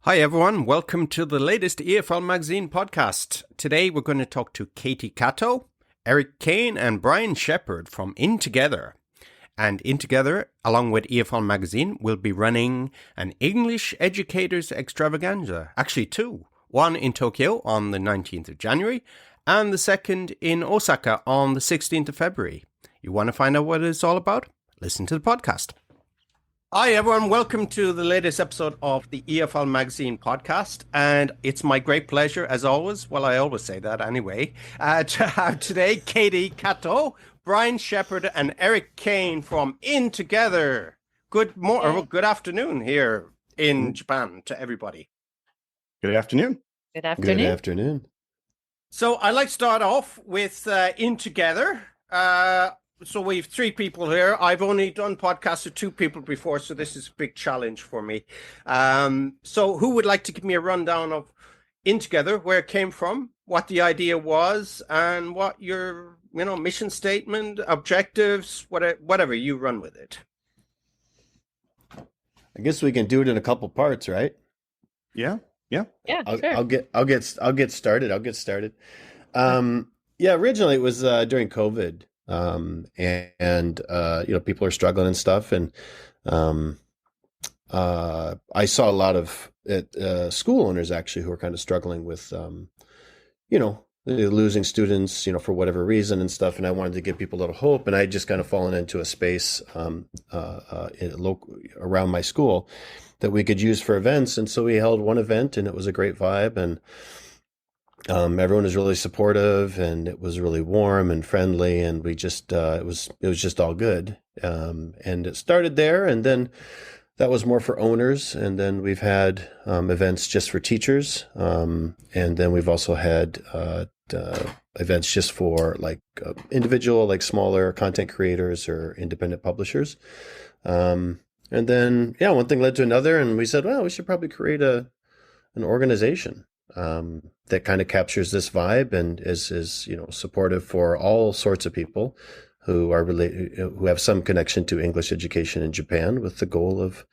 Hi everyone, welcome to the latest EFL Magazine podcast. Today we're going to talk to Katie Cato, Eric Kane and Brian Shepherd from In Together. And In Together, along with EFL Magazine, will be running an English Educators Extravaganza. Actually two. One in Tokyo on the 19th of January and the second in Osaka on the 16th of February. You want to find out what it's all about? Listen to the podcast. Hi, everyone. Welcome to the latest episode of the EFL Magazine podcast. And it's my great pleasure, as always, well, I always say that anyway, to have today Katie Cato, Brian Shepherd, and Eric Kane from In Together. Good afternoon here in Japan to everybody. Good afternoon. Good afternoon. Good afternoon. So I'd like to start off with In Together. So we have three people here. I've only done podcasts with two people before, so this is a big challenge for me. So who would like to give me a rundown of In Together, where it came from, what the idea was, and what your mission statement, objectives, whatever, you run with it. I guess we can do it in a couple parts, right? Yeah. Yeah, sure. I'll get started. Originally it was during COVID. People are struggling and stuff. And I saw a lot of school owners actually who are kind of struggling with, losing students, for whatever reason and stuff. And I wanted to give people a little hope. And I just kind of fallen into a space around my school that we could use for events. And so we held one event and it was a great vibe. And everyone was really supportive and it was really warm and friendly, and we just it was just all good. And it started there, and then that was more for owners, and then we've had events just for teachers, and then we've also had events just for individual, smaller content creators or independent publishers. And then one thing led to another, and we said, well, we should probably create an organization that kind of captures this vibe and is supportive for all sorts of people who are who have some connection to English education in Japan, with the goal of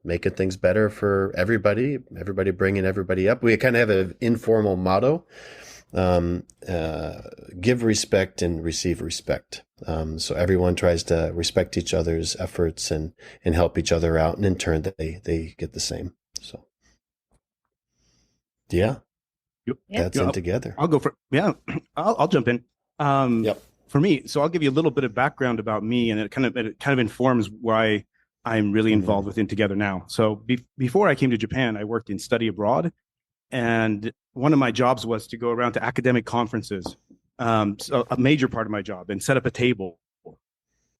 making things better for everybody bringing everybody up. We kind of have an informal motto: give respect and receive respect. So everyone tries to respect each other's efforts and help each other out, and in turn they get the same. So. Yeah. That's In Together. I'll go for I'll jump in. For me, so I'll give you a little bit of background about me, and it kind of informs why I'm really involved with In Together now. So before I came to Japan, I worked in study abroad, and one of my jobs was to go around to academic conferences. So a major part of my job, and set up a table,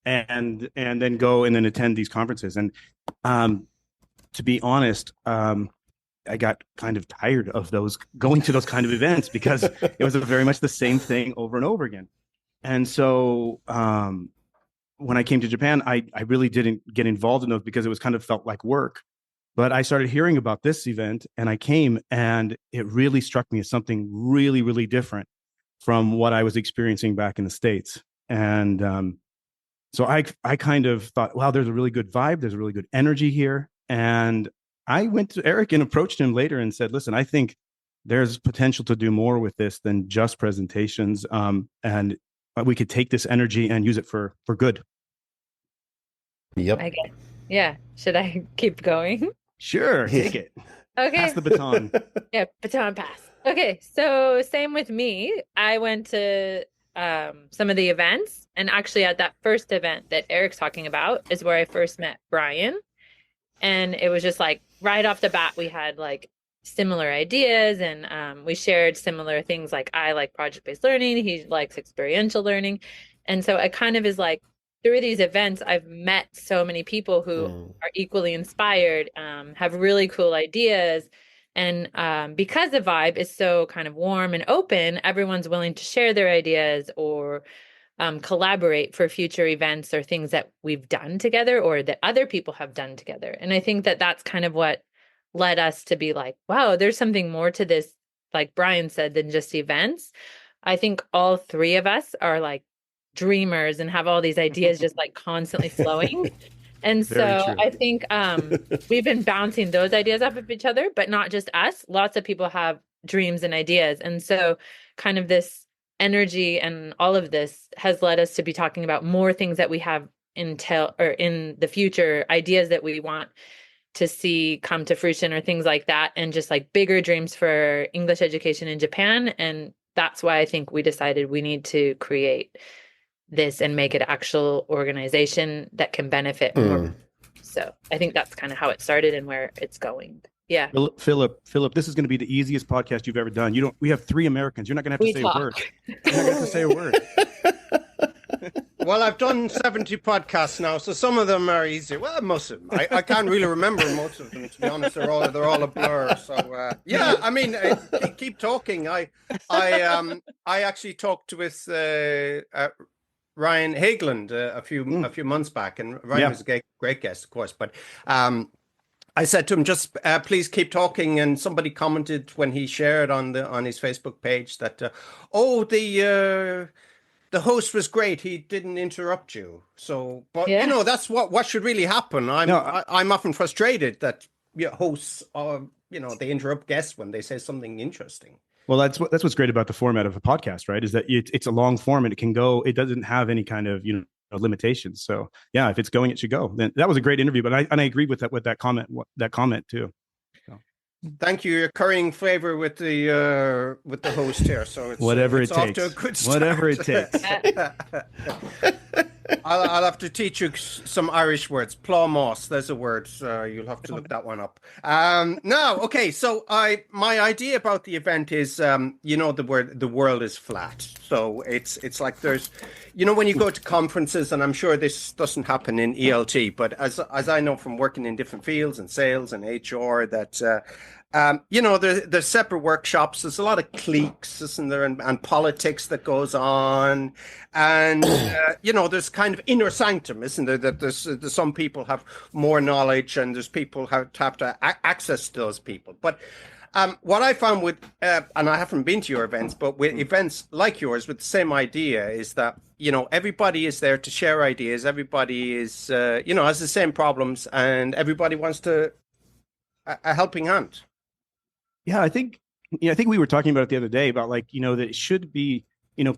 and then go and then attend these conferences. And to be honest, I got kind of tired of going to those kind of events, because it was very much the same thing over and over again. And so when I came to Japan, I really didn't get involved in those because it was kind of felt like work. But I started hearing about this event, and I came, and it really struck me as something really, really different from what I was experiencing back in the States. And so I kind of thought, wow, there's a really good vibe. There's a really good energy here. And I went to Eric and approached him later and said, listen, I think there's potential to do more with this than just presentations. And we could take this energy and use it for good. Yep. I guess. Yeah. Should I keep going? Sure. Take it. Okay. Pass the baton. Yeah. Baton pass. Okay. So same with me. I went to some of the events, and actually at that first event that Eric's talking about is where I first met Brian. And it was just right off the bat, we had similar ideas, and we shared similar things. I like project-based learning. He likes experiential learning. And so it kind of is through these events, I've met so many people who are equally inspired, have really cool ideas. And because the vibe is so kind of warm and open, everyone's willing to share their ideas or collaborate for future events or things that we've done together or that other people have done together. And I think that that's kind of what led us to be wow, there's something more to this, like Brian said, than just events. I think all three of us are dreamers and have all these ideas just constantly flowing. And Very so true. I think we've been bouncing those ideas off of each other, but not just us. Lots of people have dreams and ideas. And so kind of this energy and all of this has led us to be talking about more things that we have in the future, ideas that we want to see come to fruition or things like that, and just like bigger dreams for English education in Japan. And that's why I think we decided we need to create this and make it an actual organization that can benefit more. So I think that's kind of how it started and where it's going. Yeah. Philip, this is going to be the easiest podcast you've ever done. We have 3 Americans. You're not going to have to say a word. You're not going to have to say a word. Well, I've done 70 podcasts now, so some of them are easy. Well, most of them. I can't really remember most of them, to be honest. They're all a blur. So yeah, I mean, keep talking. I actually talked with Ryan Hageland a few months back, and Ryan was a great guest, of course. But I said to him, just please keep talking. And somebody commented when he shared on his Facebook page that the host was great. He didn't interrupt you. So, but you know, that's what should really happen. I'm often frustrated that hosts they interrupt guests when they say something interesting. Well, that's what's great about the format of a podcast, right? Is that it's a long form and it doesn't have any kind of limitations. So yeah, if it's going, it should go. Then that was a great interview. But I agree with that comment too. So. Thank you. You're currying favor with the host here, so it's whatever it off takes. To a good start. Whatever it takes. I'll have to teach you some Irish words. Plawmoss, there's a word. You'll have to look that one up. Now, okay. So my idea about the event is, the world is flat. So it's like there's, when you go to conferences, and I'm sure this doesn't happen in ELT, but as I know from working in different fields and sales and HR, that there's separate workshops. There's a lot of cliques, isn't there, and politics that goes on, and there's kind of inner sanctum, isn't there? That there's some people have more knowledge, and there's people have to access to those people. But what I found with, and I haven't been to your events, but with events like yours with the same idea, is that everybody is there to share ideas. Everybody is has the same problems, and everybody wants to a helping hand. Yeah, I think we were talking about it the other day about that it should be,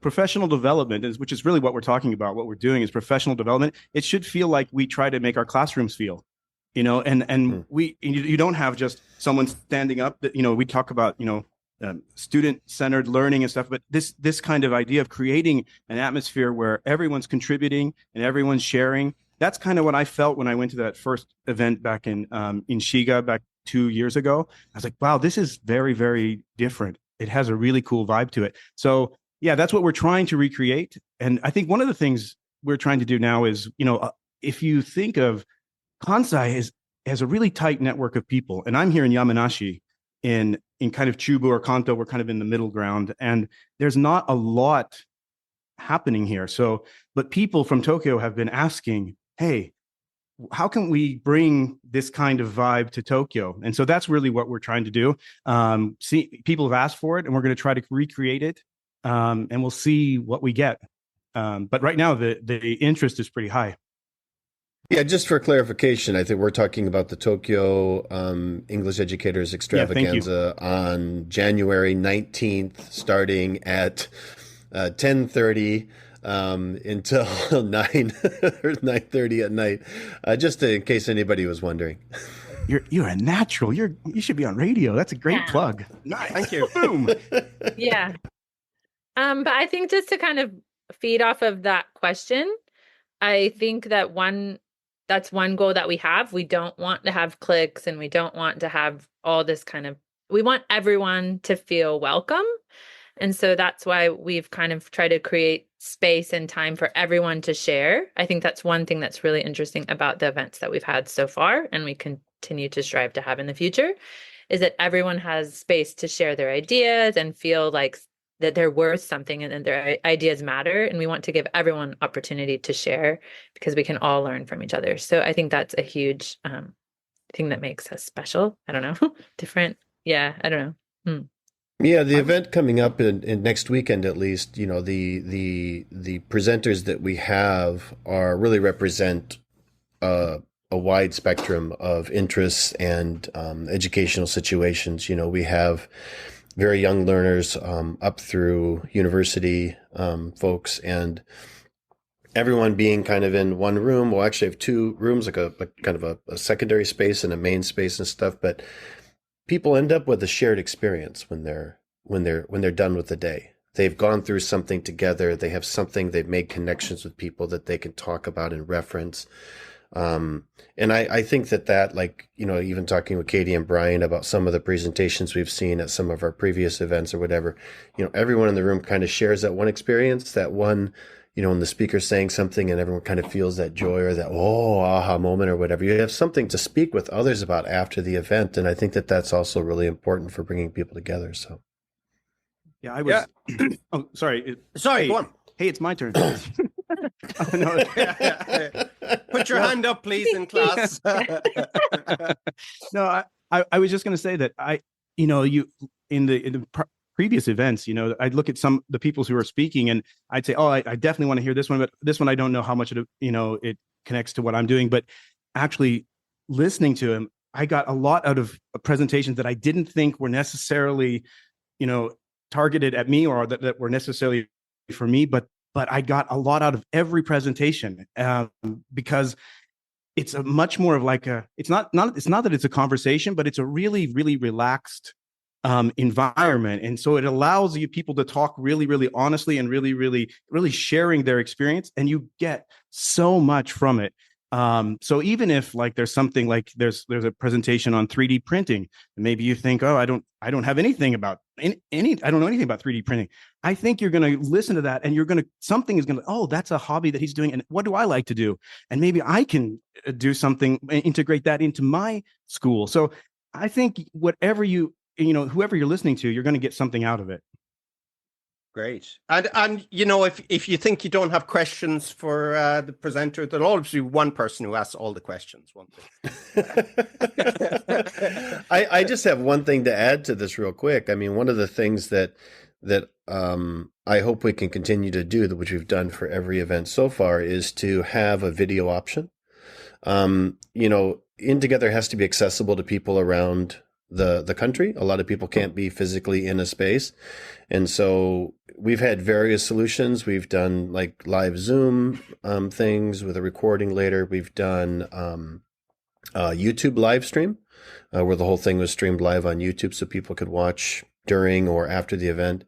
professional development which is really what we're talking about. What we're doing is professional development. It should feel like we try to make our classrooms feel, and you don't have just someone standing up that, we talk about, student-centered learning and stuff, but this kind of idea of creating an atmosphere where everyone's contributing and everyone's sharing. That's kind of what I felt when I went to that first event back in Shiga back 2 years ago. I was like, wow, this is very, very different. It has a really cool vibe to it. So yeah, that's what we're trying to recreate. And I think one of the things we're trying to do now is, if you think of Kansai has a really tight network of people, and I'm here in Yamanashi in kind of Chubu or Kanto, we're kind of in the middle ground, and there's not a lot happening here. So, but people from Tokyo have been asking, hey, how can we bring this kind of vibe to Tokyo? And so that's really what we're trying to do. People have asked for it, and we're going to try to recreate it, and we'll see what we get. But right now, the interest is pretty high. Yeah, just for clarification, I think we're talking about the Tokyo English Educators Extravaganza on January 19th, starting at 10:30. Until 9 or 9:30 at night, just in case anybody was wondering. You're a natural. You should be on radio. That's a great plug. Nice. Thank you. Boom. Yeah. But I think just to kind of feed off of that question, I think that that's one goal that we have. We don't want to have cliques, and we don't want to have all this we want everyone to feel welcome. And so that's why we've kind of tried to create space and time for everyone to share. I think that's one thing that's really interesting about the events that we've had so far, and we continue to strive to have in the future, is that everyone has space to share their ideas and feel like that they're worth something and that their ideas matter. And we want to give everyone opportunity to share because we can all learn from each other. So I think that's a huge thing that makes us special. I don't know, different. Yeah, I don't know. Yeah, the event coming up in next weekend, at least, the presenters that we have really represent a wide spectrum of interests and educational situations. We have very young learners up through university folks, and everyone being kind of in one room. We'll actually have two rooms, like a kind of a secondary space and a main space and stuff. But people end up with a shared experience when they're done with the day. They've gone through something together. They have something. They've made connections with people that they can talk about and reference. And I think that like, even talking with Katie and Brian about some of the presentations we've seen at some of our previous events or whatever, everyone in the room kind of shares that one experience, that one, when the speaker's saying something and everyone kind of feels that joy or that, aha moment or whatever. You have something to speak with others about after the event. And I think that that's also really important for bringing people together. So. Yeah, I was. Yeah. Oh, sorry. Sorry, go on. Hey, it's my turn. No. Put your hand up, please, in class. No, I was just going to say that you in the previous events, I'd look at the people who are speaking, and I'd say, I definitely want to hear this one, but this one I don't know how much it connects to what I'm doing. But actually, listening to him, I got a lot out of presentations that I didn't think were necessarily, targeted at me or that were necessarily for me, but I got a lot out of every presentation because it's a much more of like it's not that it's a conversation, but it's a really, really relaxed environment. And so it allows people to talk really, really honestly and really, really, really sharing their experience, and you get so much from it. So even if like there's something like there's a presentation on 3D printing, and maybe you think, I don't have anything about I don't know anything about 3D printing. I think you're going to listen to that, and something is going to, that's a hobby that he's doing. And what do I like to do? And maybe I can do something, integrate that into my school. So I think whatever whoever you're listening to, you're going to get something out of it. Great. And if you think you don't have questions for the presenter, there'll always be one person who asks all the questions. One thing. I just have one thing to add to this real quick. I mean, one of the things that I hope we can continue to do, which we've done for every event so far, is to have a video option. In Together has to be accessible to people around the country. A lot of people can't be physically in a space. And so we've had various solutions. We've done like live Zoom things with a recording later. We've done YouTube live stream where the whole thing was streamed live on YouTube so people could watch during or after the event.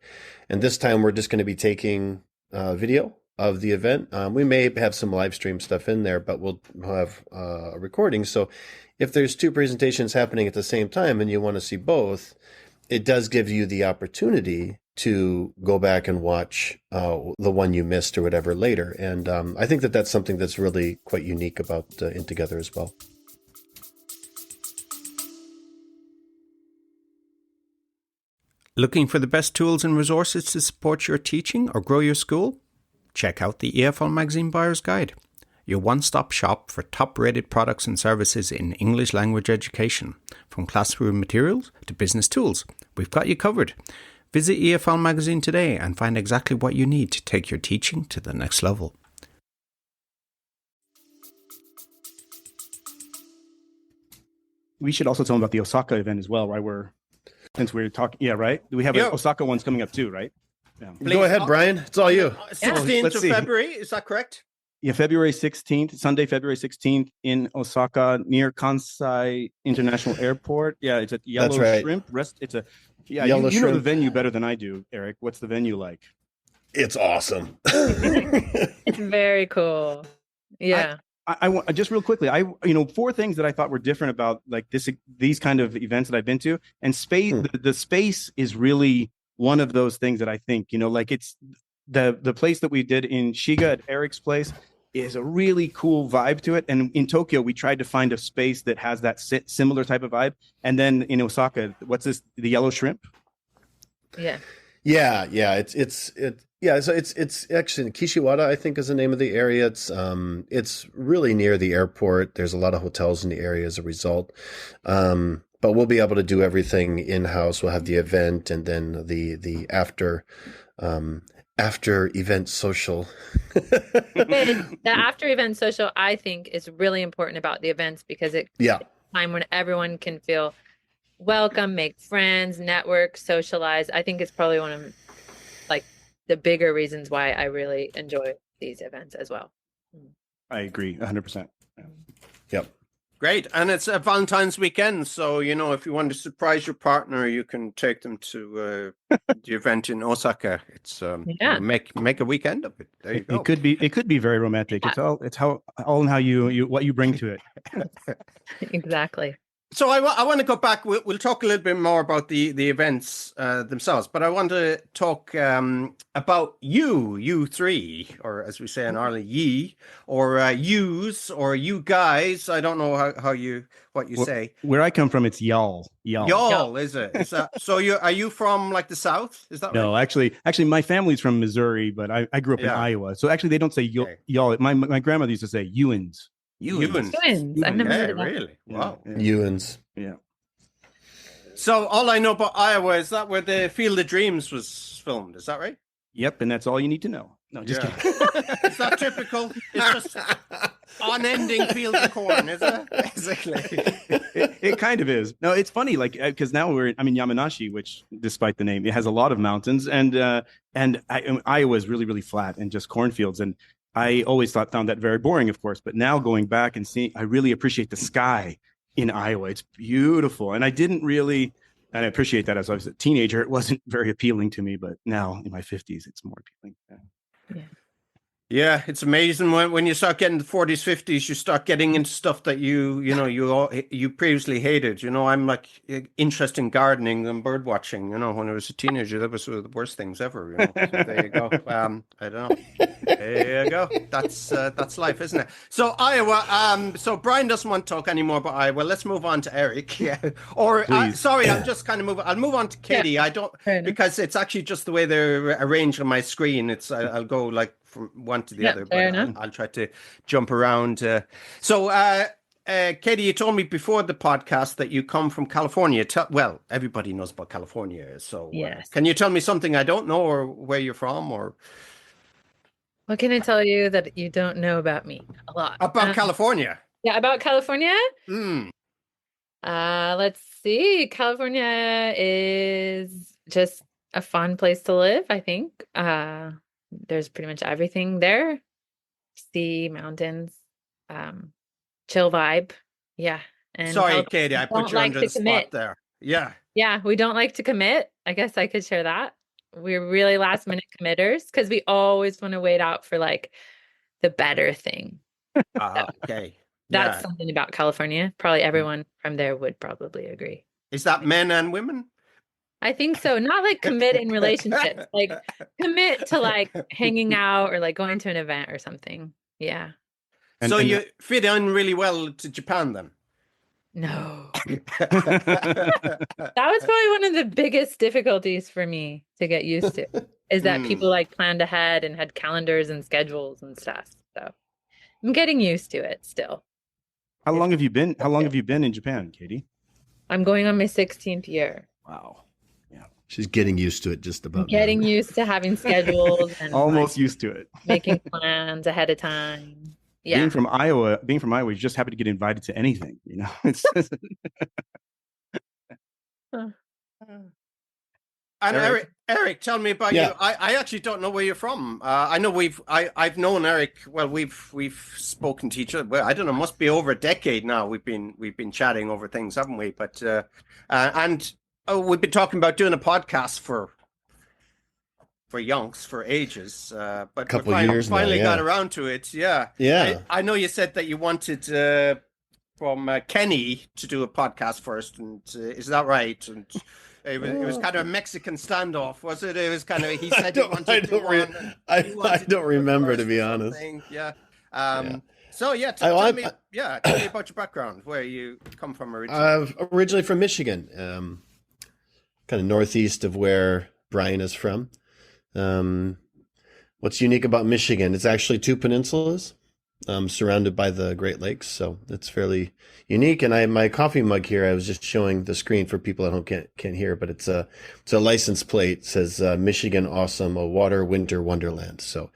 And this time we're just going to be taking video of the event. We may have some live stream stuff in there, but we'll have a recording. So if there's two presentations happening at the same time and you want to see both, it does give you the opportunity to go back and watch the one you missed or whatever later. And I think that that's something that's really quite unique about In Together as well. Looking for the best tools and resources to support your teaching or grow your school? Check out the EFL Magazine Buyer's Guide, your one-stop shop for top-rated products and services in English language education. From classroom materials to business tools, we've got you covered. Visit EFL Magazine today and find exactly what you need to take your teaching to the next level. We should also tell them about the Osaka event as well, right? Since we're talking, yeah, right? We have an Osaka one's coming up too, right? Yeah. Go ahead, Brian. It's all you. 16th of February, is that correct? Yeah, February 16th, Sunday, February 16th in Osaka near Kansai International Airport. Yeah, it's a Yellow Shrimp. It's a Yellow Shrimp. You know the venue better than I do, Eric. What's the venue like? It's awesome. It's very cool. Yeah. I want just real quickly. Four things that I thought were different about like these kind of events that I've been to, and space. The space is really one of those things that I think like it's the place that we did in Shiga at Eric's place is a really cool vibe to it. And in Tokyo, we tried to find a space that has that similar type of vibe. And then in Osaka, what's this? The Yellow Shrimp. Yeah. Yeah. So it's actually in Kishiwada, I think is the name of the area. It's really near the airport. There's a lot of hotels in the area as a result. But we'll be able to do everything in-house. We'll have the event and then the after after event social. The after event social, I think, is really important about the events because it's a time when everyone can feel welcome, make friends, network, socialize. I think it's probably one of like the bigger reasons why I really enjoy these events as well. I agree 100%. Yep. Great. And it's a Valentine's weekend. So, you know, if you want to surprise your partner, you can take them to the event in Osaka. It's you know, make a weekend of it. There you go. It could be very romantic. Yeah. It's all in how you what you bring to it. Exactly. So I want to go back. We'll talk a little bit more about the events themselves, but I want to talk about you three, or as we say in Ireland, ye, or yous, or you guys. I don't know what you say. Where I come from, it's y'all. Y'all, is it? Is that so? Are you from like the South? Is that no? Right? Actually, my family's from Missouri, but I grew up in Iowa. So actually, they don't say y'all. My grandmother used to say Ewans. Ewans. I've never heard of that. Really? Wow. Ewans. Yeah. So all I know about Iowa is that where the Field of Dreams was filmed. Is that right? Yep, and that's all you need to know. No, just kidding. It's not typical. It's just unending field of corn, is it? Basically. It kind of is. No, it's funny, like because now I'm in Yamanashi, which, despite the name, it has a lot of mountains, and Iowa is really, really flat and just cornfields. And I always found that very boring, of course. But now going back and seeing, I really appreciate the sky in Iowa. It's beautiful, and I didn't really. And I appreciate that as I was a teenager. It wasn't very appealing to me, but now in my 50s, it's more appealing. Yeah, it's amazing when you start getting the 40s, 50s, you start getting into stuff that you previously hated. You know, I'm like interested in gardening and bird watching. You know, when I was a teenager, that was one of the worst things ever. You know, so there you go. I don't know. There you go. That's life, isn't it? So Iowa. So Brian doesn't want to talk anymore about Iowa. Let's move on to Eric. Yeah. Or sorry, I'm just kind of moving. I'll move on to Katie. I don't because it's actually just the way they're arranged on my screen. I'll go like from one to the other, but I'll try to jump around. So, Katie, you told me before the podcast that you come from California. Well, everybody knows about California. So yes. Can you tell me something I don't know, or where you're from, or what can I tell you that you don't know about me? A lot. About California. Yeah, about California? Mm. Let's see. California is just a fun place to live, I think. There's pretty much everything there. Sea, mountains, chill vibe. Yeah. And sorry, Katie, I put you under the spot there. Yeah. Yeah, we don't like to commit. I guess I could share that. We're really last minute committers because we always want to wait out for like the better thing. Okay. That's something about California. Probably everyone from there would probably agree. Is that men and women? I think so. Not like commit in relationships, like commit to like hanging out or like going to an event or something. Yeah. So you fit in really well to Japan then? No. That was probably one of the biggest difficulties for me to get used to is that people like planned ahead and had calendars and schedules and stuff. So I'm getting used to it still. How long have you been in Japan, Katie? I'm going on my 16th year. Wow. Yeah. She's getting used to it just about. Getting used to having schedules and almost used to it. Making plans ahead of time. Yeah. Being from Iowa, you just happen to get invited to anything, you know. It's And Eric, tell me about you. I actually don't know where you're from. I know I've known Eric. Well, we've spoken to each other. Well, I don't know. Must be over a decade now. We've been chatting over things, haven't we? But we've been talking about doing a podcast for yonks for ages. But a couple of years finally now, got around to it. Yeah. I know you said that you wanted from Kenny to do a podcast first, and is that right? And it was kind of a Mexican standoff, was it? It was kind of he said he wanted to do one. I don't remember, to be honest. Yeah. So tell me about your background, where you come from originally. Originally from Michigan, kind of northeast of where Brian is from. What's unique about Michigan? It's actually two peninsulas. surrounded by the Great Lakes. So it's fairly unique. And my coffee mug here, I was just showing the screen for people at home can't hear, but it's a license plate. It says Michigan Awesome, a water winter wonderland. So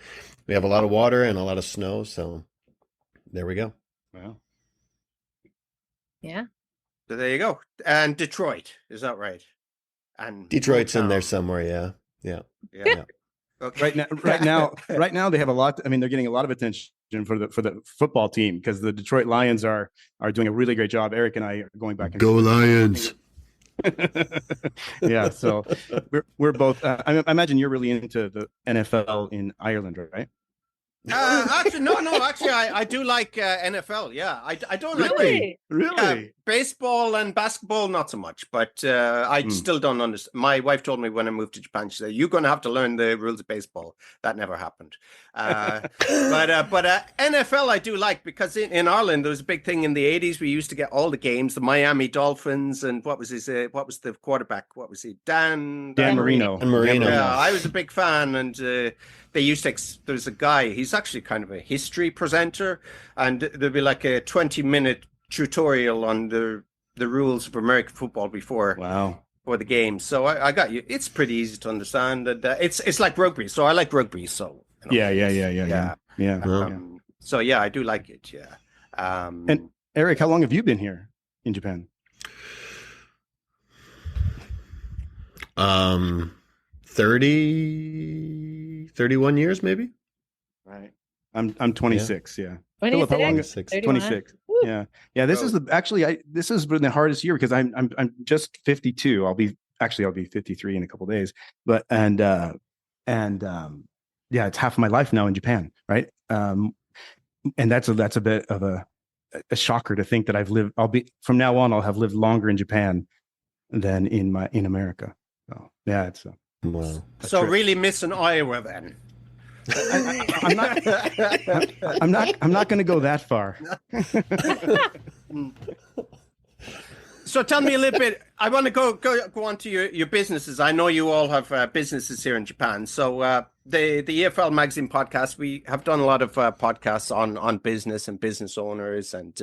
we have a lot of water and a lot of snow. So there we go. Wow. Yeah. So there you go. And Detroit, is that right? And Detroit's in there somewhere. Yeah. Okay. Right now they have a lot. I mean, they're getting a lot of attention for the football team because the Detroit Lions are doing a really great job. Eric and I are going back and go Lions. Yeah, so we're both. I imagine you're really into the NFL in Ireland, right? Actually, no. Actually, I do like NFL. Yeah, I don't like really baseball and basketball, not so much. But I still don't understand. My wife told me when I moved to Japan, she said, "You're going to have to learn the rules of baseball." That never happened. But NFL I do like because in Ireland there was a big thing in the '80s. We used to get all the games, the Miami Dolphins, and what was the quarterback? What was he? Dan Marino. Yeah, I was a big fan, and they used to. There's a guy. He's actually kind of a history presenter, and there'd be like a 20-minute tutorial on the rules of American football before the game. So I got you. It's pretty easy to understand, and it's like rugby. So I like rugby. So Yeah. So yeah, I do like it. Yeah. And Eric, how long have you been here in Japan? 31 years, maybe. Right. I'm 26. Yeah. 26. Philip, how long? 26. Yeah. This is this has been the hardest year because I'm just 52. I'll be 53 in a couple of days. But it's half of my life now in Japan, right? And that's a bit of a shocker to think that from now on I'll have lived longer in Japan than in America. So yeah, it's wow. So really missing Iowa then. I'm not going to go that far. So tell me a little bit. I want to go on to your businesses. I know you all have businesses here in Japan. So the EFL Magazine podcast, we have done a lot of podcasts on business and business owners. And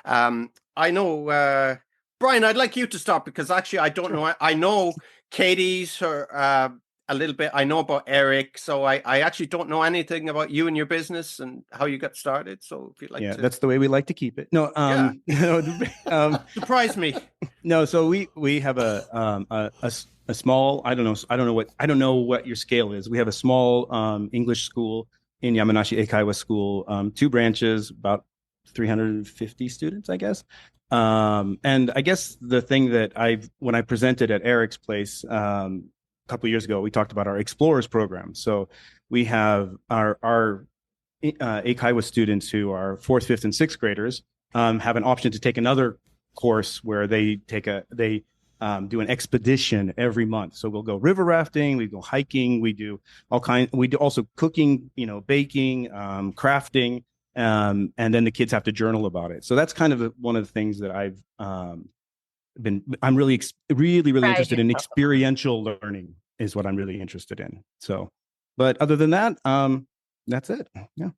I know, Brian, I'd like you to start because actually I don't know. I know Katie's a little bit. I know about Eric, so I actually don't know anything about you and your business and how you got started. So if you'd like to, that's the way we like to keep it. No, surprise me. No, so we have a small. I don't know what your scale is. We have a small English school in Yamanashi Eikaiwa School. 2 branches, about 350 students, I guess. And I guess the thing that when I presented at Eric's place a couple of years ago, we talked about our Explorers program. So we have our Eikaiwa students who are 4th, 5th, and 6th graders have an option to take another course where they do an expedition every month. So we'll go river rafting, we go hiking, we do we do also cooking, baking, crafting. And then the kids have to journal about it. So that's kind of one of the things that I'm really interested in. Experiential learning is what I'm really interested in. So, but other than that, that's it. Yeah.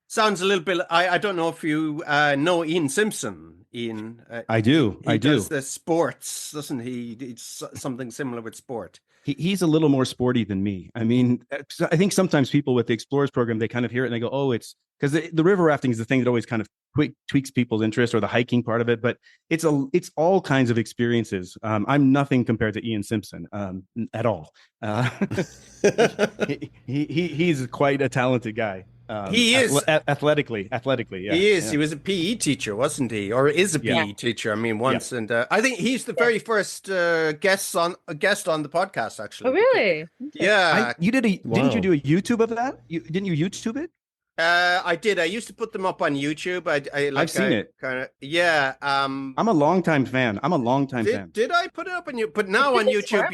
Sounds a little bit. I don't know if you know Ian Simpson. Ian, I do. He does the sports, doesn't he? It's something similar with sport. He's a little more sporty than me. I mean, I think sometimes people with the Explorers program, they kind of hear it and they go, "Oh, it's." Because the river rafting is the thing that always kind of tweaks people's interest, or the hiking part of it. But it's all kinds of experiences. I'm nothing compared to Ian Simpson at all. He's quite a talented guy. He is athletically. Yeah, he is. Yeah. He was a PE teacher, wasn't he? Or is a PE teacher? I mean, once, and I think he's the very first guest on the podcast. Actually. Oh, really? Yeah. Didn't you do a YouTube of that? Didn't you YouTube it? I did. I used to put them up on YouTube. I've seen it. Yeah. I'm a longtime fan. fan. Did I put it up on you? But now on YouTube,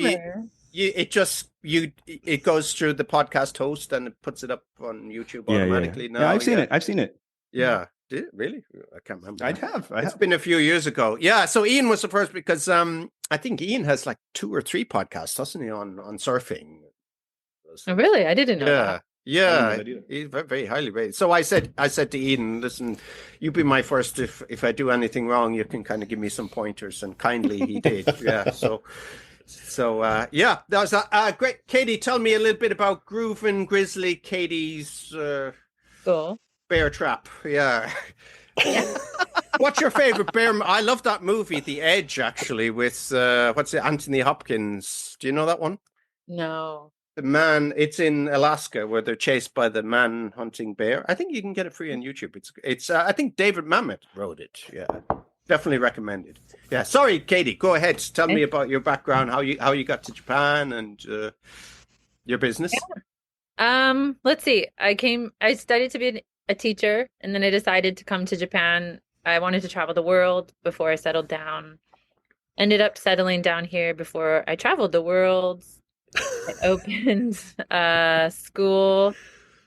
it goes through the podcast host and it puts it up on YouTube automatically. Yeah, I've seen it. Yeah. Did it really? I can't remember. It's been a few years ago. Yeah. So Ian was the first because I think Ian has like 2 or 3 podcasts, doesn't he, on surfing? Oh, really? I didn't know that. Yeah, he's very highly rated. So I said to Eden, listen, you be my first. If I do anything wrong, you can kind of give me some pointers, and kindly he did. Yeah. So yeah, that was great. Katie, tell me a little bit about Groove and Grizzly. Katie's Cool. bear trap. Yeah. Yeah. What's your favorite bear? I love that movie, The Edge, actually, with what's it, Anthony Hopkins. Do you know that one? No. The man, it's in Alaska where they're chased by the man hunting bear. I think you can get it free on YouTube. It's I think David Mamet wrote it. Yeah, definitely recommended. Yeah, sorry, Katie, go ahead. Tell me about your background, how you got to Japan and your business. Yeah. Let's see. I studied to be a teacher, and then I decided to come to Japan. I wanted to travel the world before I settled down. Ended up settling down here before I traveled the world. I opened a school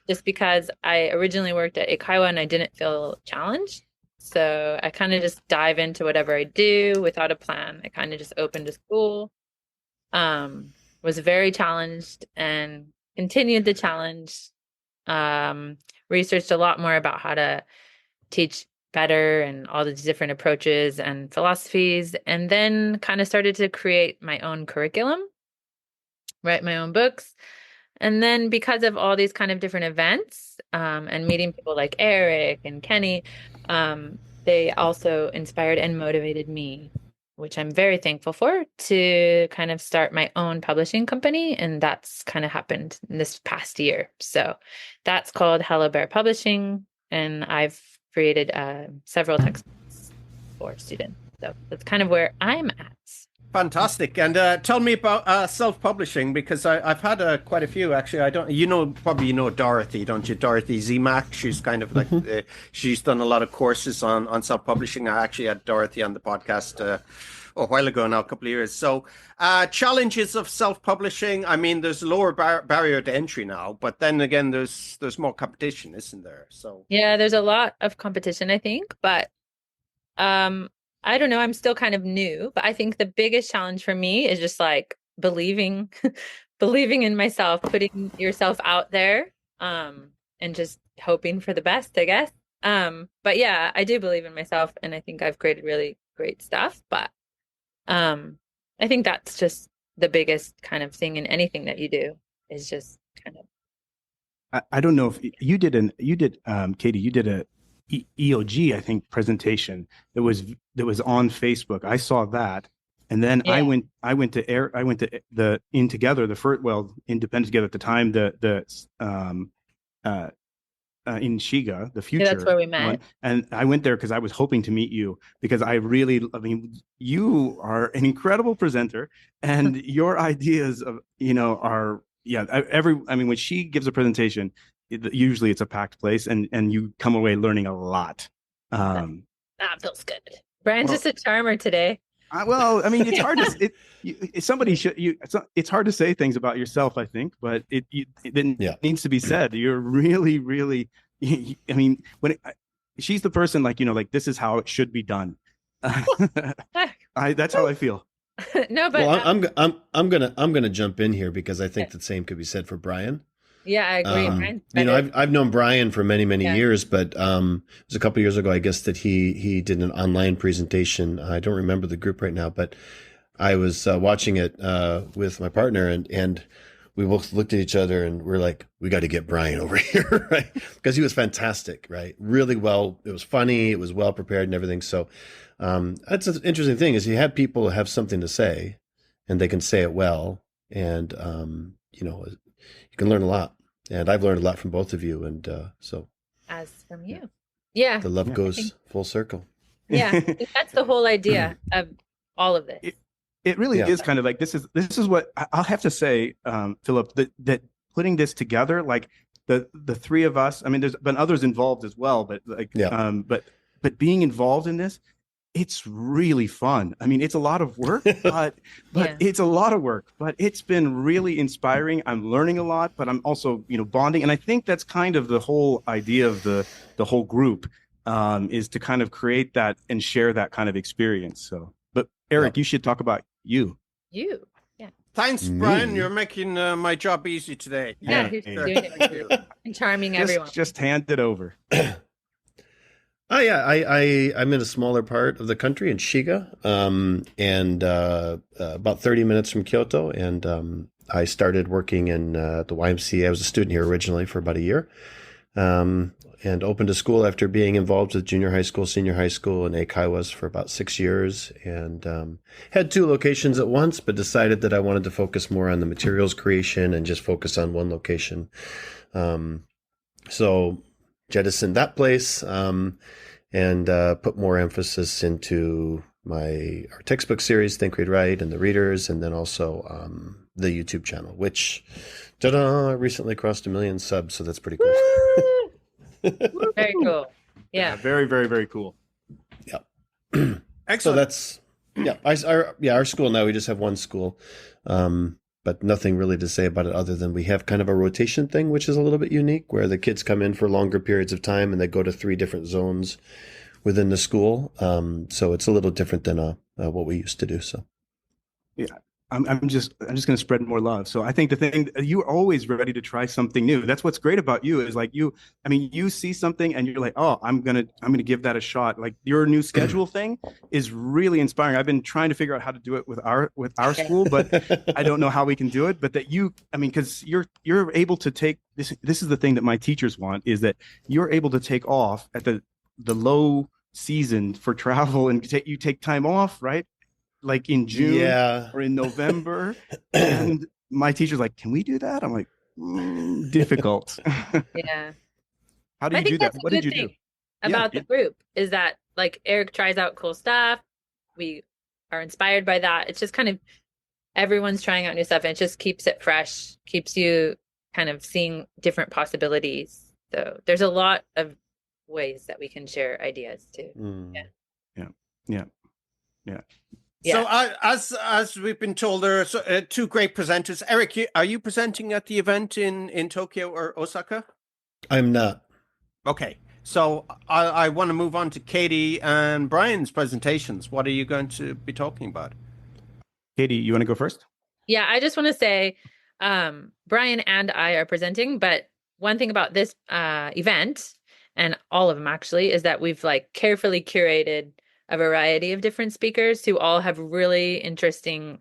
just because I originally worked at Eikaiwa and I didn't feel challenged. So I kind of just dive into whatever I do without a plan. I kind of just opened a school, was very challenged and continued the challenge. Researched a lot more about how to teach better and all the different approaches and philosophies, and then kind of started to create my own curriculum, write my own books. And then because of all these kind of different events and meeting people like Eric and Kenny, they also inspired and motivated me, which I'm very thankful for, to kind of start my own publishing company. And that's kind of happened in this past year. So that's called Hello Bear Publishing. And I've created several textbooks for students. So that's kind of where I'm at. Fantastic. And tell me about self-publishing, because I've had quite a few, actually. I don't, probably you know Dorothy, don't you? Dorothy Zemak. She's kind of like, she's done a lot of courses on self-publishing. I actually had Dorothy on the podcast a while ago now, a couple of years. So challenges of self-publishing. I mean, there's a lower barrier to entry now, but then again, there's more competition, isn't there? So yeah, there's a lot of competition, I think, but I don't know. I'm still kind of new, but I think the biggest challenge for me is just like believing in myself, putting yourself out there, and just hoping for the best, I guess. But yeah, I do believe in myself, and I think I've created really great stuff. But I think that's just the biggest kind of thing in anything that you do, is just kind of. I don't know if you did, Katie, you did a EOG, I think, presentation that was on Facebook. I saw that, and then I went to the In Together, the first, Independent Together at the time, in Shiga, the future. Yeah, that's where we met. One. And I went there because I was hoping to meet you, because I mean, you are an incredible presenter, and your ideas are when she gives a presentation, usually it's a packed place, and you come away learning a lot. That feels good. Brian's just a charmer today. I mean, it's hard to it's hard to say things about yourself, I think, but it needs to be said. You're really, really. I mean, she's the person, like this is how it should be done. That's how I feel. No, but I'm gonna jump in here, because I think the same could be said for Brian. Yeah, I agree. I've known Brian for many, many years, but it was a couple of years ago, I guess, that he did an online presentation. I don't remember the group right now, but I was watching it with my partner, and we both looked at each other and we're like, we got to get Brian over here, right? Because he was fantastic, right? Really well. It was funny. It was well prepared and everything. So that's an interesting thing, is you have people have something to say, and they can say it well, and you can learn a lot, and I've learned a lot from both of you, and so as from you, yeah, the love goes full circle. Yeah, I think that's the whole idea of all of this. It really is kind of like, this is what I'll have to say, Philip, that putting this together, like the three of us. I mean, there's been others involved as well, but but being involved in this, it's really fun. I mean, it's a lot of work, but it's a lot of work, but it's been really inspiring. I'm learning a lot, but I'm also, bonding. And I think that's kind of the whole idea of the whole group, is to kind of create that and share that kind of experience. So, but Eric, you should talk about you. Yeah. Thanks, Brian. You're making my job easy today. Yeah, he's doing it and charming everyone. Just hand it over. Oh yeah, I'm in a smaller part of the country in Shiga, and about 30 minutes from Kyoto. And I started working in the YMCA. I was a student here originally for about a year, and opened a school after being involved with junior high school, senior high school, and Eikaiwas for about 6 years. And had 2 locations at once, but decided that I wanted to focus more on the materials creation and just focus on one location. So jettisoned that place, and put more emphasis into our textbook series, Think, Read, Write, and the readers, and then also the YouTube channel, which recently crossed 1 million subs, so that's pretty cool. Very cool. Yeah. Very, very, very cool. Yeah. Excellent. So that's our school now. We just have one school. But nothing really to say about it other than we have kind of a rotation thing, which is a little bit unique, where the kids come in for longer periods of time and they go to 3 different zones within the school. So it's a little different than what we used to do. So, yeah, I'm just going to spread more love. So I think the thing, you're always ready to try something new. That's what's great about you is like you see something and you're like, oh, I'm going to give that a shot. Like your new schedule thing is really inspiring. I've been trying to figure out how to do it with our school, but I don't know how we can do it. But that because you're able to take this is the thing that my teachers want, is that you're able to take off at the low season for travel and you take time off, right? Like in June or in November. And my teacher's like, can we do that? I'm like, difficult. Yeah. How do you do that? What did you do? About the group is that like Eric tries out cool stuff. We are inspired by that. It's just kind of everyone's trying out new stuff and it just keeps it fresh, keeps you kind of seeing different possibilities. So there's a lot of ways that we can share ideas too. Yeah. So as we've been told, there are 2 great presenters. Eric, are you presenting at the event in Tokyo or Osaka? I'm not. Okay. So I want to move on to Katie and Brian's presentations. What are you going to be talking about? Katie, you want to go first? Yeah, I just want to say Brian and I are presenting, but one thing about this event, and all of them actually, is that we've like carefully curated a variety of different speakers who all have really interesting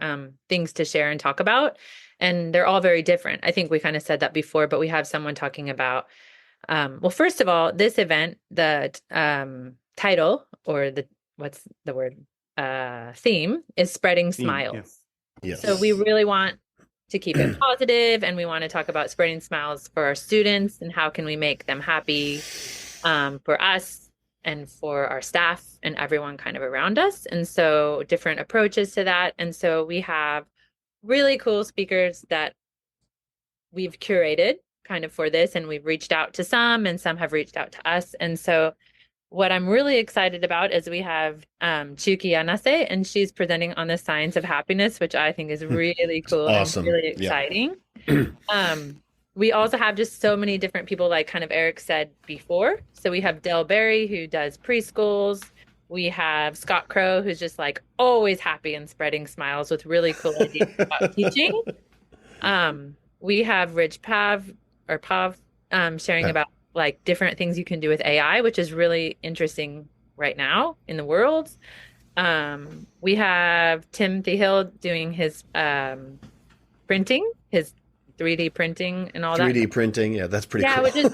things to share and talk about. And they're all very different. I think we kind of said that before, but we have someone talking about, well, first of all, this event, the title or theme is Spreading Smiles. Yeah. Yes. So we really want to keep it positive, and we want to talk about spreading smiles for our students and how can we make them happy for us and for our staff and everyone kind of around us. And so different approaches to that. And so we have really cool speakers that we've curated kind of for this, and we've reached out to some and some have reached out to us. And so what I'm really excited about is we have Chuki Yanase, and she's presenting on the science of happiness, which I think is really cool. Awesome. And really exciting. We also have just so many different people, like kind of Eric said before. So we have Del Berry, who does preschools. We have Scott Crow, who's just like always happy and spreading smiles with really cool ideas about teaching. We have Rich Pav sharing about like different things you can do with AI, which is really interesting right now in the world. We have Timothy Hill doing his printing, his 3D printing and all 3D that. printing, yeah, that's pretty cool. Which is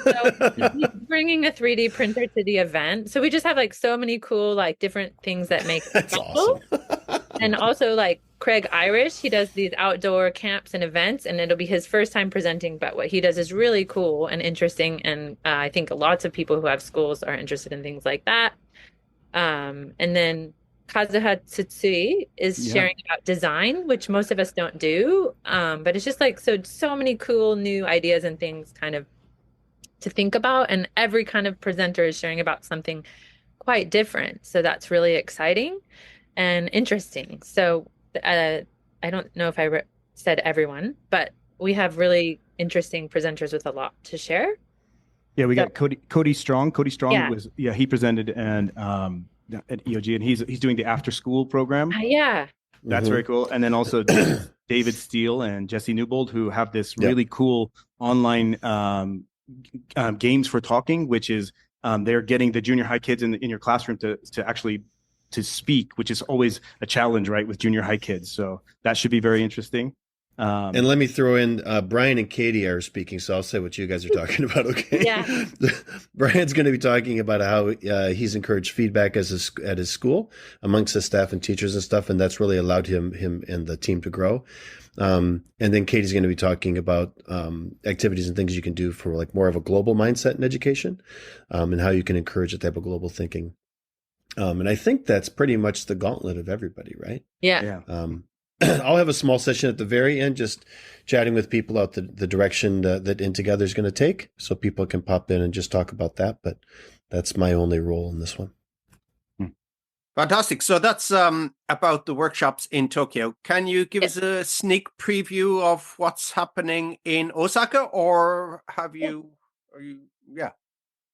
he's bringing a 3D printer to the event. So we just have like so many cool like different things that make it That's special. awesome. And also like Craig Irish, he does these outdoor camps and events, and it'll be his first time presenting, but what he does is really cool and interesting. And I think lots of people who have schools are interested in things like that. And then Kazuha Tsutsui is sharing about design, which most of us don't do. But it's just like so many cool new ideas and things kind of to think about. And every kind of presenter is sharing about something quite different. So that's really exciting and interesting. So I don't know if I said everyone, but we have really interesting presenters with a lot to share. Yeah, we got Cody Strong. Cody Strong he presented and at EOG, and he's doing the after school program. That's very cool. And then also David Steele and Jesse Newbold, who have this really cool online games for talking, which is they're getting the junior high kids in your classroom to actually to speak, which is always a challenge, right, with junior high kids. So that should be very interesting. And let me throw in Brian and Katie are speaking, so I'll say what you guys are talking about, okay? Yeah. Brian's going to be talking about how he's encouraged feedback at his school amongst the staff and teachers and stuff, and that's really allowed him and the team to grow. And then Katie's going to be talking about activities and things you can do for like more of a global mindset in education, and how you can encourage that type of global thinking. And I think that's pretty much the gauntlet of everybody, right? Yeah. I'll have a small session at the very end, just chatting with people about the direction that In Together is going to take, so people can pop in and just talk about that. But that's my only role in this one. Fantastic. So that's about the workshops in Tokyo. Can you give us a sneak preview of what's happening in Osaka, or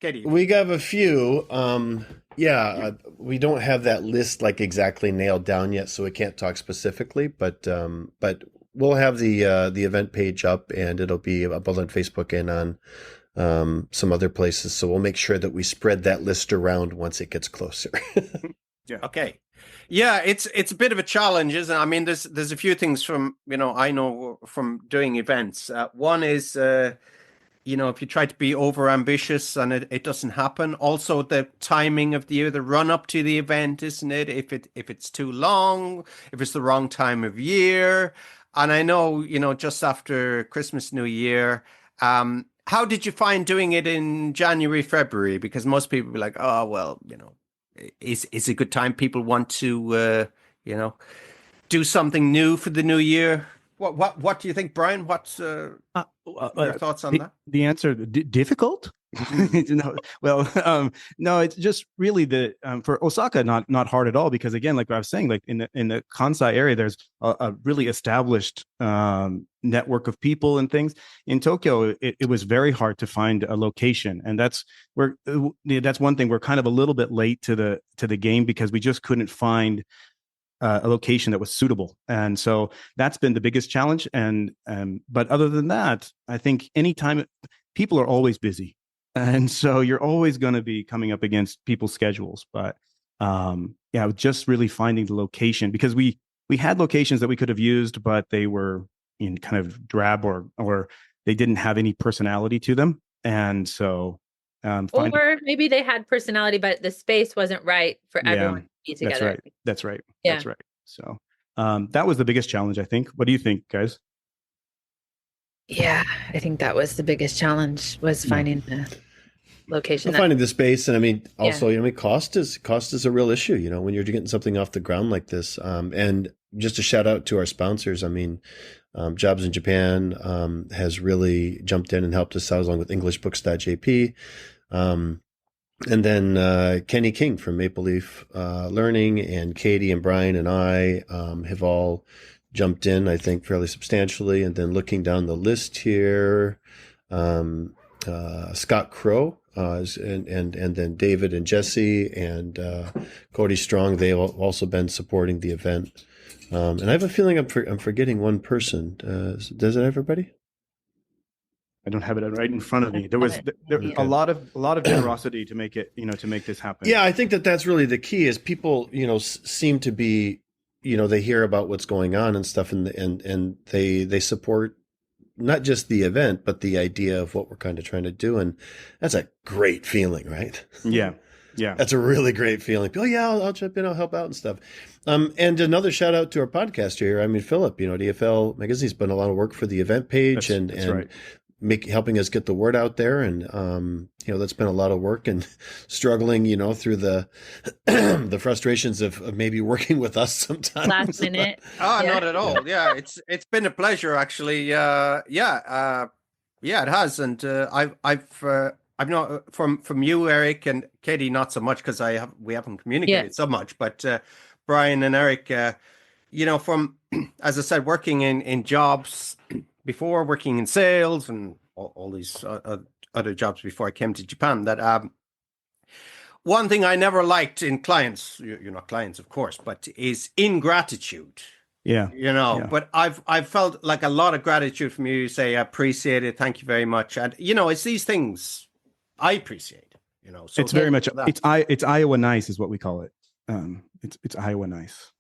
Katie? We have a few. We don't have that list like exactly nailed down yet, so we can't talk specifically. But we'll have the event page up, and it'll be up on Facebook and on some other places. So we'll make sure that we spread that list around once it gets closer. Yeah. Okay. Yeah, it's a bit of a challenge, isn't it? I mean, there's a few things from I know from doing events. One is if you try to be over ambitious and it doesn't happen. Also, the timing of the year, the run up to the event, isn't it? If it's too long, if it's the wrong time of year. And I know, just after Christmas, New Year, how did you find doing it in January, February? Because most people be like, oh, well, is a good time. People want to, do something new for the new year. What do you think, Brian? What's your thoughts on that? The answer, difficult? No, it's just really for Osaka, not hard at all, because again, like I was saying, like in the Kansai area, there's a really established network of people and things. In Tokyo, it was very hard to find a location, and that's one thing. We're kind of a little bit late to the game because we just couldn't find a location that was suitable, and so that's been the biggest challenge. And but other than that, I think anytime people are always busy, and so you're always going to be coming up against people's schedules. But just really finding the location, because we had locations that we could have used, but they were in kind of drab or they didn't have any personality to them, and so or maybe they had personality, but the space wasn't right for everyone to be together. That's right. So that was the biggest challenge, I think. What do you think, guys? Yeah, I think that was the biggest challenge, was finding the location. Finding the space. And I mean, also, cost is a real issue, when you're getting something off the ground like this. And just a shout out to our sponsors. I mean, Jobs in Japan has really jumped in and helped us out, along with EnglishBooks.jp. And then Kenny King from Maple Leaf Learning, and Katie and Brian and I have all jumped in, I think, fairly substantially. And then looking down the list here, Scott Crow, and then David and Jesse and Cody Strong, they've also been supporting the event. And I have a feeling I'm forgetting one person. Does it, everybody? I don't have it right in front of me. There was a lot of generosity to make it, to make this happen. Yeah, I think that's really the key. Is people, seem to be, they hear about what's going on and stuff, and they support not just the event, but the idea of what we're kind of trying to do, and that's a great feeling, right? Yeah. That's a really great feeling. Oh yeah, I'll jump in, I'll help out and stuff. And another shout out to our podcast here. I mean, Philip, DFL Magazine's been a lot of work for the event page, that's right. Helping us get the word out there, and that's been a lot of work and struggling, through the the frustrations of maybe working with us sometimes. Last minute. Not at all. Yeah, it's been a pleasure, actually. It has, and I've not from you, Eric, and Katie, not so much, because we haven't communicated so much, but Brian and Eric, from, as I said, working in jobs before, working in sales and all these other jobs before I came to Japan, that one thing I never liked in clients, you're not clients, of course, but is ingratitude. Yeah. But I've felt like a lot of gratitude from you. You say, I appreciate it. Thank you very much. And, it's these things I appreciate, So it's very much, it's Iowa nice is what we call it. It's Iowa nice.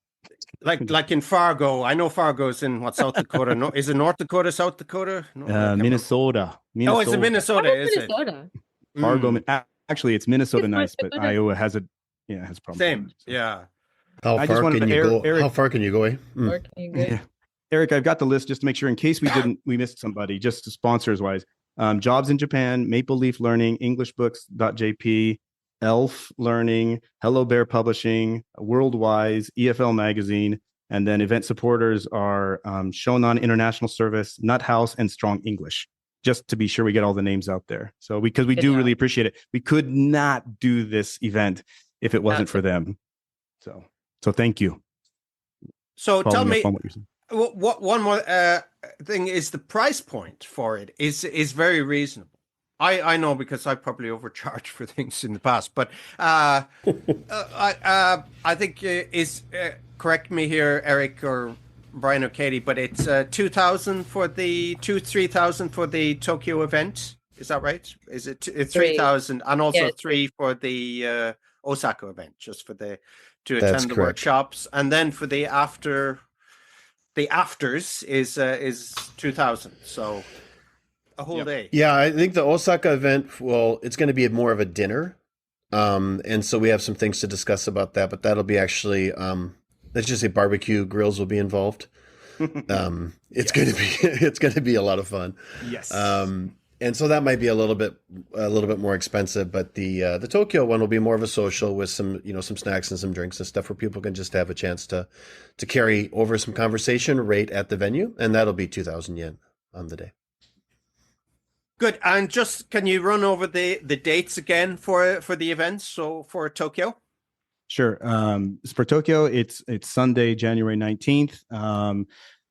Like in Fargo. I know Fargo's in South Dakota. No, is it North Dakota, South Dakota? No, Minnesota. Oh, it's in Minnesota, is Minnesota? it? Fargo. Actually, it's Minnesota nice, but Iowa has problems. Same. Yeah. How far can you go? Eric, how far can you go? Yeah. Eric, I've got the list just to make sure in case we missed somebody, just sponsors wise. Jobs in Japan, Maple Leaf Learning, EnglishBooks.jp, Elf Learning, Hello Bear Publishing, Worldwise, EFL Magazine, and then event supporters are Shonan International Service, Nut House, and Strong English. Just to be sure we get all the names out there. So because we do really appreciate it. We could not do this event if it wasn't for them. So thank you. So tell me, what one more thing is the price point for it is very reasonable. I know because I probably overcharged for things in the past, but I think correct me here, Eric or Brian or Katie, but it's 2,000 for the 3,000 for the Tokyo event. Is that right? Is it 3,000 and also 3 for the Osaka event, just for to attend the workshops, and then for the afters is 2,000. So a whole day. Yeah, I think the Osaka event, it's going to be more of a dinner, and so we have some things to discuss about that. But that'll be actually, let's just say, barbecue grills will be involved. It's going to be a lot of fun. Yes. And so that might be a little bit more expensive, but the Tokyo one will be more of a social with some snacks and some drinks and stuff where people can just have a chance to carry over some conversation right at the venue, and that'll be 2,000 yen on the day. Good. And just can you run over the dates again for the events? So for Tokyo. Sure. For Tokyo, it's Sunday, January 19th.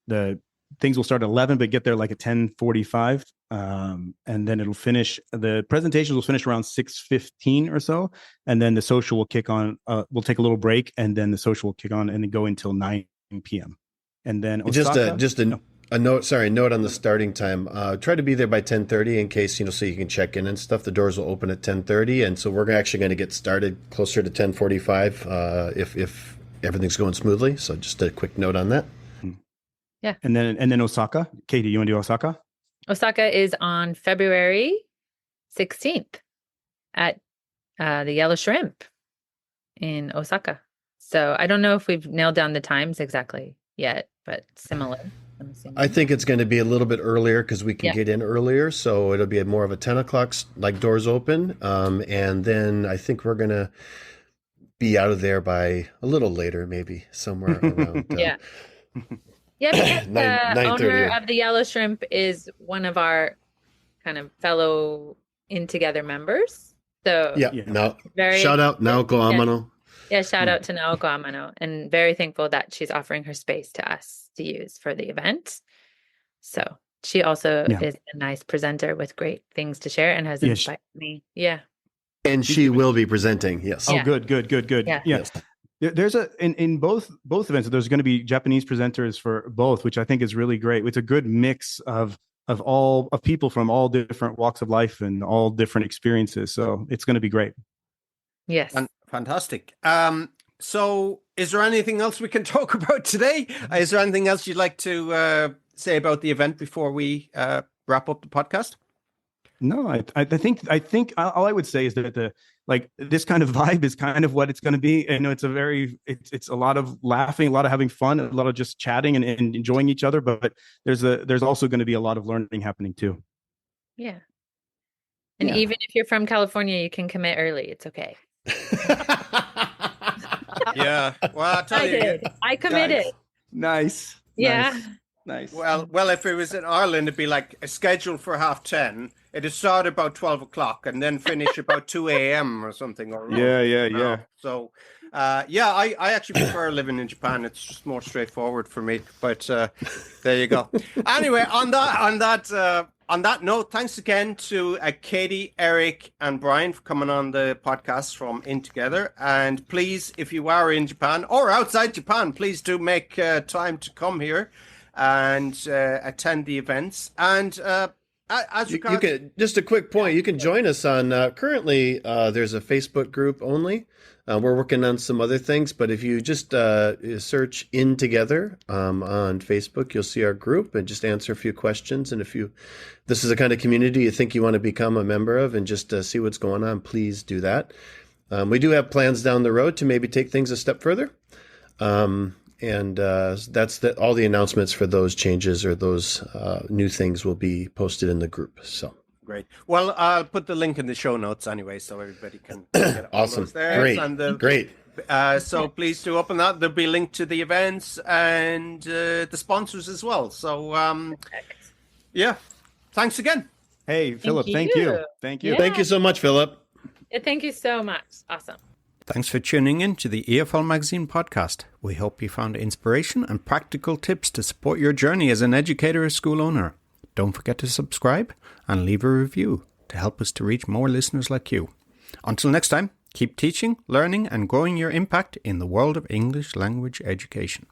The things will start at 11, but get there like at 10:45. And then the presentations will finish around 6:15 or so. And then the social will kick on. We'll take a little break, and then the social will kick on and then go until 9 p.m. And then Osaka, a note on the starting time. Try to be there by 10:30 in case, so you can check in and stuff. The doors will open at 10:30. And so we're actually going to get started closer to 10:45 if everything's going smoothly. So just a quick note on that. Yeah. And then Osaka. Katie, you want to do Osaka? Osaka is on February 16th at the Yellow Shrimp in Osaka. So I don't know if we've nailed down the times exactly yet, but similar. I think it's going to be a little bit earlier because we can get in earlier. So it'll be more of a 10 o'clock, like doors open. And then I think we're going to be out of there by a little later, maybe somewhere around. Yeah, because the owner of the Yellow Shrimp is one of our kind of fellow In Together members. So shout out Naoko Amano. Yeah, shout out to Naoko Amano, and very thankful that she's offering her space to us to use for the event. So she also is a nice presenter with great things to share and has inspired me. Yeah. And she will be presenting. Yes. Oh, good. Yeah. Yes. There's in both events, there's going to be Japanese presenters for both, which I think is really great. It's a good mix of people from all different walks of life and all different experiences. So it's going to be great. Yes. Fantastic. So is there anything else we can talk about today? Is there anything else you'd like to say about the event before we wrap up the podcast? No, I think all I would say is that this kind of vibe is kind of what it's going to be. I know it's a lot of laughing, a lot of having fun, a lot of just chatting and enjoying each other. But there's also going to be a lot of learning happening too. Yeah. And even if you're from California, you can commit early. It's okay. Yeah. Well, I'll tell you. I committed. Nice. Yeah. Nice. Well, if it was in Ireland, it'd be like a schedule for 10:30. It'd start about 12 o'clock and then finish about 2 a.m. or something. Yeah. So, I actually prefer living in Japan. It's just more straightforward for me. But there you go. Anyway, on that On that note, thanks again to Katie, Eric, and Brian for coming on the podcast from In Together. And please, if you are in Japan or outside Japan, please do make time to come here and attend the events. And as you can, just a quick point, you can join us on currently there's a Facebook group only. We're working on some other things, but if you just search In Together on Facebook, you'll see our group and just answer a few questions. And if this is the kind of community you think you want to become a member of and just see what's going on, please do that. We do have plans down the road to maybe take things a step further. And that's all the announcements for those changes or those new things will be posted in the group. So. Great. Well, I'll put the link in the show notes anyway, so everybody can get all awesome. Those there. Great. And Great. So please do open that. There'll be a link to the events and the sponsors as well. So, yeah. Thanks again. Hey, Philip. Thank you. Thank you. Yeah. Thank you so much, Philip. Yeah, thank you so much. Awesome. Thanks for tuning in to the EFL Magazine podcast. We hope you found inspiration and practical tips to support your journey as an educator or school owner. Don't forget to subscribe and leave a review to help us to reach more listeners like you. Until next time, keep teaching, learning, and growing your impact in the world of English language education.